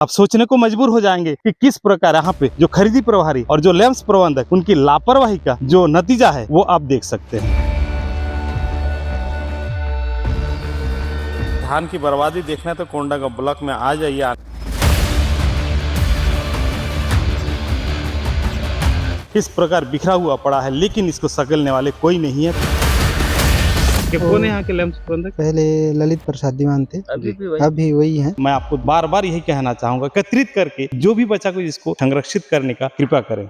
आप सोचने को मजबूर हो जाएंगे कि किस प्रकार यहाँ पे जो खरीदी प्रभारी और जो लैंप्स प्रबंधक उनकी लापरवाही का जो नतीजा है वो आप देख सकते हैं। धान की बर्बादी देखना तो कोंडागांव ब्लॉक में आ जाइए। किस प्रकार बिखरा हुआ पड़ा है, लेकिन इसको संगलने वाले कोई नहीं है। कौन है यहाँ के लैंप्स प्रबंधक? पहले ललित प्रसाद दीवान थे, अभी वही हैं। मैं आपको बार बार यही कहना चाहूंगा, एकत्रित करके जो भी बचा को इसको संरक्षित करने का कृपा करें।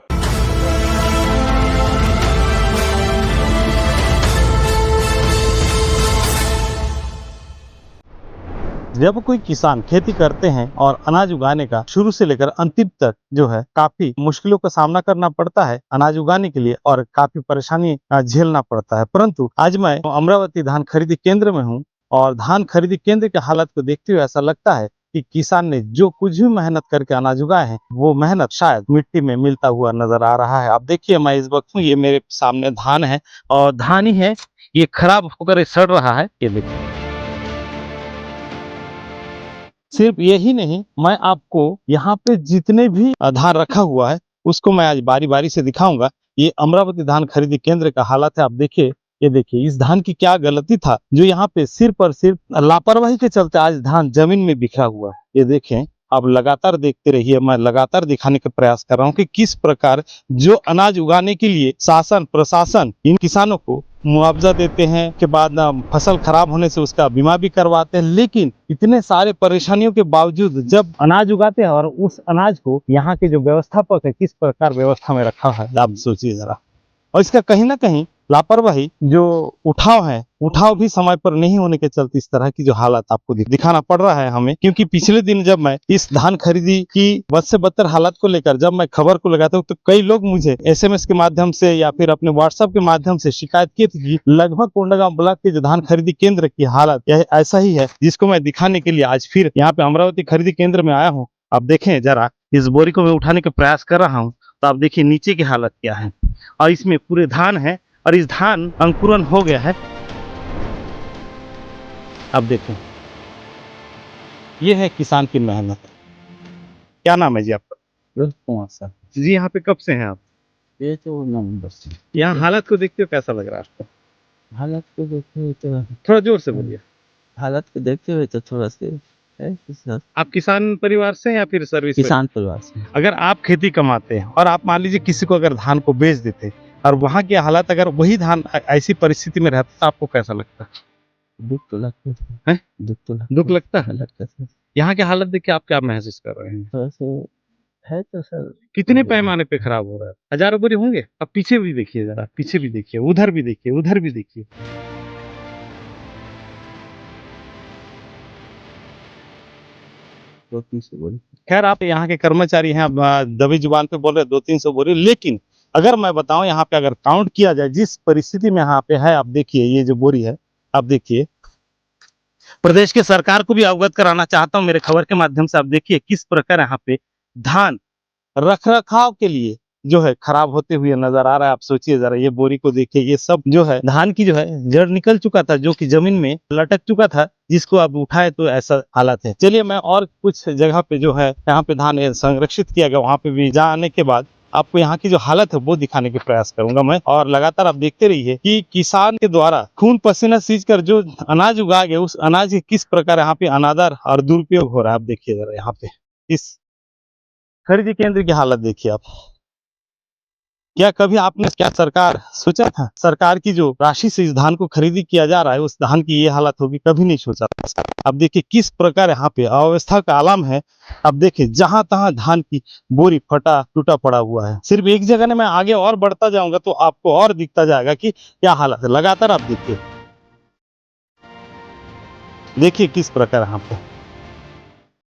जब कोई किसान खेती करते हैं और अनाज उगाने का शुरू से लेकर अंतिम तक जो है काफी मुश्किलों का सामना करना पड़ता है अनाज उगाने के लिए और काफी परेशानी झेलना पड़ता है। परंतु आज मैं अमरावती धान खरीदी केंद्र में हूं और धान खरीदी केंद्र की हालत को देखते हुए ऐसा लगता है कि किसान ने जो कुछ भी मेहनत करके अनाज उगाए हैं वो मेहनत शायद मिट्टी में मिलता हुआ नजर आ रहा है। आप देखिए, मैं इस वक्त ये मेरे सामने धान है और धान ही है, ये खराब होकर सड़ रहा है। ये देखिए, सिर्फ यही नहीं, मैं आपको यहाँ पे जितने भी धान रखा हुआ है उसको मैं आज बारी बारी से दिखाऊंगा। ये अमरावती धान खरीदी केंद्र का हालत है। आप देखिए, ये देखिए इस धान की क्या गलती था जो यहाँ पे सिर्फ और सिर्फ लापरवाही के चलते आज धान जमीन में बिखरा हुआ है। ये देखें, आप लगातार देखते रहिए, मैं लगातार दिखाने का प्रयास कर रहा हूँ कि किस प्रकार जो अनाज उगाने के लिए शासन प्रशासन इन किसानों को मुआवजा देते हैं, के बाद फसल खराब होने से उसका बीमा भी करवाते हैं, लेकिन इतने सारे परेशानियों के बावजूद जब अनाज उगाते हैं और उस अनाज को यहाँ के जो व्यवस्थापक है किस प्रकार व्यवस्था में रखा है, आप सोचिए जरा। और इसका कहीं ना कहीं लापरवाही जो उठाव भी समय पर नहीं होने के चलते इस तरह की जो हालत आपको दिखाना पड़ रहा है हमें। क्योंकि पिछले दिन जब मैं इस धान खरीदी की बद से बदतर हालत को लेकर जब मैं खबर को लगाता हूँ तो कई लोग मुझे SMS के माध्यम से या फिर अपने WhatsApp के माध्यम से शिकायत की थी कि लगभग कोंडागांव ब्लॉक के जो धान खरीदी केंद्र की हालत यह ऐसा ही है, जिसको मैं दिखाने के लिए आज फिर यहाँ पे अमरावती खरीदी केंद्र में आया हूँ। आप देखें जरा, इस बोरी को मैं उठाने का प्रयास कर रहा हूँ तो आप देखिए नीचे की हालत क्या है, और इसमें पूरे धान है और इस धान अंकुरन हो गया है। अब देखो, ये है किसान की मेहनत। क्या नाम है जी आपका? कुमार साहब जी, यहाँ पे कब से हैं आप? ये तो नवंबर से। यहाँ हालत को देखते हो कैसा लग रहा है आपको? हालत को देखते हुए तो थोड़ा जोर से बोलिए। हालत को देखते हुए तो थोड़ा से है किसान। आप किसान परिवार से या फिर सर्विस? किसान परिवार से। अगर आप खेती कमाते हैं और आप मान लीजिए किसी को अगर धान को बेच देते और वहाँ की हालत अगर वही धान ऐसी परिस्थिति में रहता तो आपको कैसा लगता? दुख तो लगता है, दुख लगता है। लगता है। यहाँ की हालत देख के आप क्या महसूस कर रहे हैं? थोड़ा से है तो सर। कितने पैमाने पे खराब हो रहा है? हजारों बोरी होंगे। अब पीछे भी देखिए जरा, पीछे भी देखिए, उधर भी देखिए, उधर भी देखिए। खैर, आप यहाँ के कर्मचारी हैं, आप दबी जुबान पे बोल रहे 200-300 बोरी, लेकिन अगर मैं बताऊं यहाँ पे अगर काउंट किया जाए जिस परिस्थिति में यहाँ पे है, आप देखिए ये जो बोरी है, आप देखिए। प्रदेश के सरकार को भी अवगत कराना चाहता हूँ मेरे खबर के माध्यम से। आप देखिए किस प्रकार यहाँ पे धान रख रखाव के लिए जो है खराब होते हुए नजर आ रहा है। आप सोचिए जरा, ये बोरी को देखिए, ये सब जो है धान की जो है जड़ निकल चुका था, जो कि जमीन में लटक चुका था, जिसको अब उठाए तो ऐसा हालत है। चलिए, मैं और कुछ जगह पे जो है यहाँ पे धान संरक्षित किया गया वहां पे भी जाने के बाद आपको यहाँ की जो हालत है वो दिखाने के प्रयास करूंगा मैं। और लगातार आप देखते रहिए कि किसान के द्वारा खून पसीना सींच कर जो अनाज उगा गया उस अनाज की किस प्रकार यहाँ पे अनादर और दुरुपयोग हो रहा है। आप देखिए जरा, यहाँ पे इस खरीदी केंद्र की हालत देखिए आप। क्या कभी आपने, क्या सरकार सोचा था सरकार की जो राशि से इस धान को खरीदी किया जा रहा है उस धान की ये हालत होगी? कभी नहीं सोचा था। अब देखिए किस प्रकार यहाँ पे अव्यवस्था का आलम है। अब देखिए जहां तहां धान की बोरी फटा टूटा पड़ा हुआ है। सिर्फ एक जगह ने, मैं आगे और बढ़ता जाऊंगा तो आपको और दिखता जाएगा कि क्या हालत है। लगातार आप देखिए किस प्रकार यहाँ पे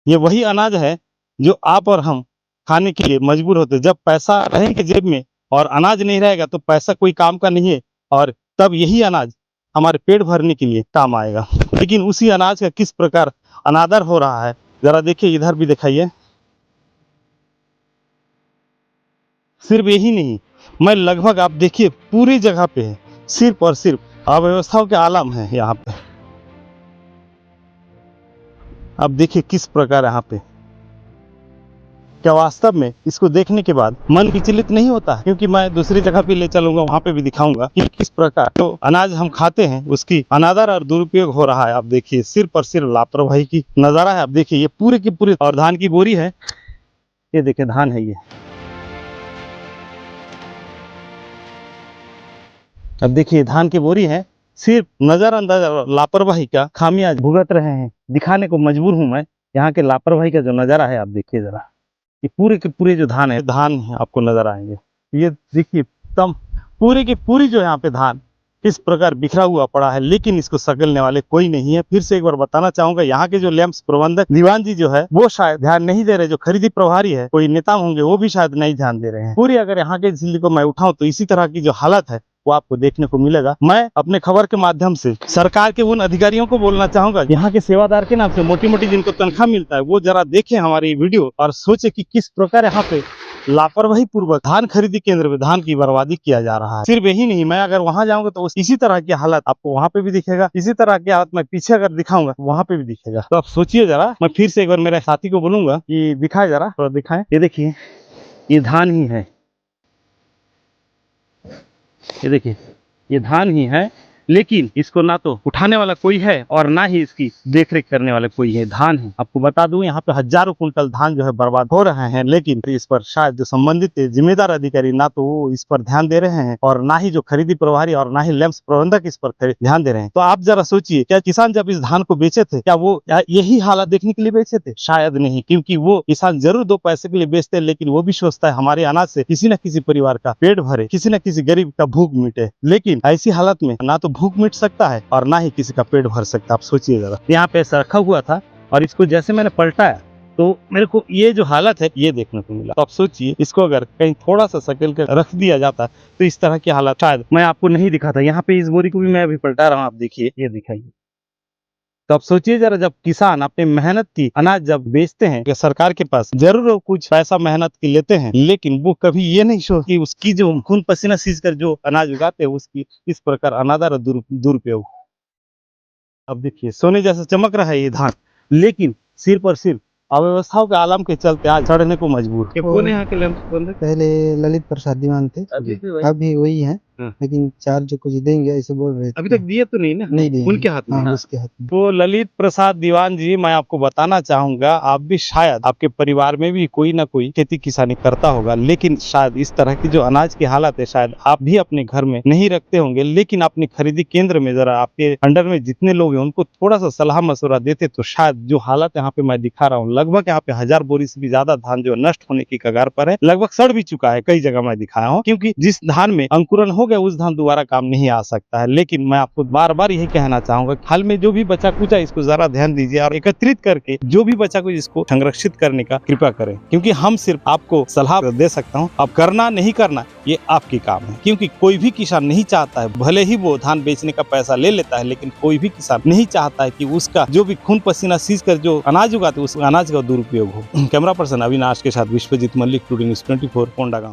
ये वही अनाज है जो आप और हम खाने के लिए मजबूर होते। जब पैसा रहेगा जेब में और अनाज नहीं रहेगा तो पैसा कोई काम का नहीं है, और तब यही अनाज हमारे पेट भरने के लिए काम आएगा। लेकिन उसी अनाज का किस प्रकार अनादर हो रहा है, जरा देखिए, इधर भी दिखाइए। सिर्फ यही नहीं, मैं लगभग आप देखिए पूरी जगह पे है, सिर्फ और सिर्फ अव्यवस्थाओं के आलम है यहाँ पे। अब देखिए किस प्रकार यहाँ पे क्या वास्तव में इसको देखने के बाद मन विचलित नहीं होता है? क्योंकि मैं दूसरी जगह पे ले चलूंगा, वहाँ पे भी दिखाऊंगा कि किस प्रकार तो अनाज हम खाते हैं उसकी अनादर और दुरुपयोग हो रहा है। आप देखिए सिर्फ और सिर्फ लापरवाही की नजारा है। आप देखिए ये पूरे की पूरी और धान की बोरी है। ये देखिए धान है ये। अब देखिए धान की बोरी है। सिर्फ नजरअंदाज लापरवाही का खामियाज भुगत रहे हैं। दिखाने को मजबूर हूं मैं यहाँ के लापरवाही का जो नजारा है। आप देखिए जरा ये पूरे के पूरे जो धान है आपको नजर आएंगे। ये देखिए तम पूरी की पूरी जो यहाँ पे धान इस प्रकार बिखरा हुआ पड़ा है, लेकिन इसको संगलने वाले कोई नहीं है। फिर से एक बार बताना चाहूंगा, यहाँ के जो लैंप्स प्रबंधक दीवान जी जो है वो शायद ध्यान नहीं दे रहे। जो खरीदी प्रभारी है कोई नेता होंगे वो भी शायद नहीं ध्यान दे रहे हैं। पूरी अगर यहाँ के जिले को मैं उठाऊं तो इसी तरह की जो हालत है वो आपको देखने को मिलेगा। मैं अपने खबर के माध्यम से सरकार के उन अधिकारियों को बोलना चाहूंगा, यहाँ के सेवादार के नाम से मोटी मोटी जिनको तनख्वाह मिलता है वो जरा देखें हमारी वीडियो और सोचे कि किस प्रकार यहाँ पे लापरवाही पूर्वक धान खरीदी केंद्र में धान की बर्बादी किया जा रहा है। सिर्फ यही नहीं, मैं अगर वहां जाऊंगा तो इसी तरह की हालत आपको वहां पे भी दिखेगा। इसी तरह की हालत मैं पीछे अगर दिखाऊंगा वहां पे भी दिखेगा। तो आप सोचिए जरा। मैं फिर से एक बार मेरे साथी को बोलूंगा कि दिखाए जरा, थोड़ा दिखाएं। ये देखिए ये धान ही है। ये देखिए ये धान ही है, लेकिन इसको ना तो उठाने वाला कोई है और ना ही इसकी देखरेख करने वाला कोई है। धान है। आपको बता दूं यहाँ पे हजारों कुंटल धान जो है बर्बाद हो रहे हैं, लेकिन इस पर शायद जो संबंधित जिम्मेदार अधिकारी ना तो वो इस पर ध्यान दे रहे हैं और ना ही जो खरीदी प्रभारी और ना ही लैंप्स प्रबंधक इस पर ध्यान दे रहे हैं। तो आप जरा सोचिए, क्या किसान जब इस धान को बेचे थे क्या वो यही हालत देखने के लिए बेचे थे? शायद नहीं, क्योंकि वो किसान जरूर 2 पैसे के लिए बेचते हैं, लेकिन वो भी सोचता है हमारे अनाज से किसी न किसी परिवार का पेट भरे, किसी न किसी गरीब का भूख मिटे। लेकिन ऐसी हालत में ना तो भूख मिट सकता है और ना ही किसी का पेट भर सकता। आप सोचिए जरा। यहाँ पे ऐसा रखा हुआ था और इसको जैसे मैंने पलटाया तो मेरे को ये जो हालत है ये देखने को मिला। तो आप सोचिए इसको अगर कहीं थोड़ा सा सकेल कर रख दिया जाता तो इस तरह की हालत शायद मैं आपको नहीं दिखाता। यहाँ पे इस बोरी को भी मैं अभी पलटा रहा हूँ, आप देखिए, ये दिखाइए। तो आप सोचिए जरा, जब किसान अपनी मेहनत की अनाज जब बेचते हैं कि सरकार के पास जरूर वो कुछ पैसा मेहनत की लेते हैं, लेकिन वो कभी ये नहीं सोचते कि उसकी जो खून पसीना सींच कर जो अनाज उगाते हैं उसकी इस प्रकार अनादर दुरुपयोग। अब देखिए सोने जैसा चमक रहा है ये धान, लेकिन सिर्फ और सिर्फ अव्यवस्थाओं के आलम के चलते आज सड़ने को मजबूर। कौन है यहाँ के लैंप प्रबंधक? पहले ललित प्रसाद दीवान थे, अभी वही हैं। लेकिन चार्ज कुछ देंगे ऐसे बोल रहे थे। अभी तक दिए तो नहीं ना? नहीं दिए। उनके हाथ में? हाँ, उसके हाथ में। तो ललित प्रसाद दीवान जी, मैं आपको बताना चाहूंगा, आप भी शायद आपके परिवार में भी कोई ना कोई खेती किसानी करता होगा, लेकिन शायद इस तरह की जो अनाज की हालत है शायद आप भी अपने घर में नहीं रखते होंगे। लेकिन अपने खरीदी केंद्र में जरा आपके अंडर में जितने लोग हैं उनको थोड़ा सा सलाह मशवरा देते तो शायद जो हालत यहाँ पे मैं दिखा रहा हूँ, लगभग यहाँ पे 1000 बोरी से भी ज्यादा धान जो नष्ट होने की कगार पर है, लगभग सड़ भी चुका है। कई जगह मैं दिखाया हूँ, क्योंकि जिस धान में अंकुरन हो गया उस धान दोबारा काम नहीं आ सकता है। लेकिन मैं आपको बार बार यही कहना चाहूंगा, हाल में जो भी बचा कुचा इसको जरा ध्यान दीजिए और एकत्रित करके जो भी बचा कुछ इसको संरक्षित करने का कृपा करें, क्योंकि हम सिर्फ आपको सलाह दे सकता हूं। अब करना नहीं करना ये आपकी काम है, क्योंकि कोई भी किसान नहीं चाहता है, भले ही वो धान बेचने का पैसा ले लेता है, लेकिन कोई भी किसान नहीं चाहता है कि उसका जो भी खून पसीना सींच कर जो अनाज उगाते उस अनाज का दुरुपयोग हो। कैमरा पर्सन अविनाश के साथ विश्वजीत मल्लिक, टुडे न्यूज़ 24, कोंडागांव।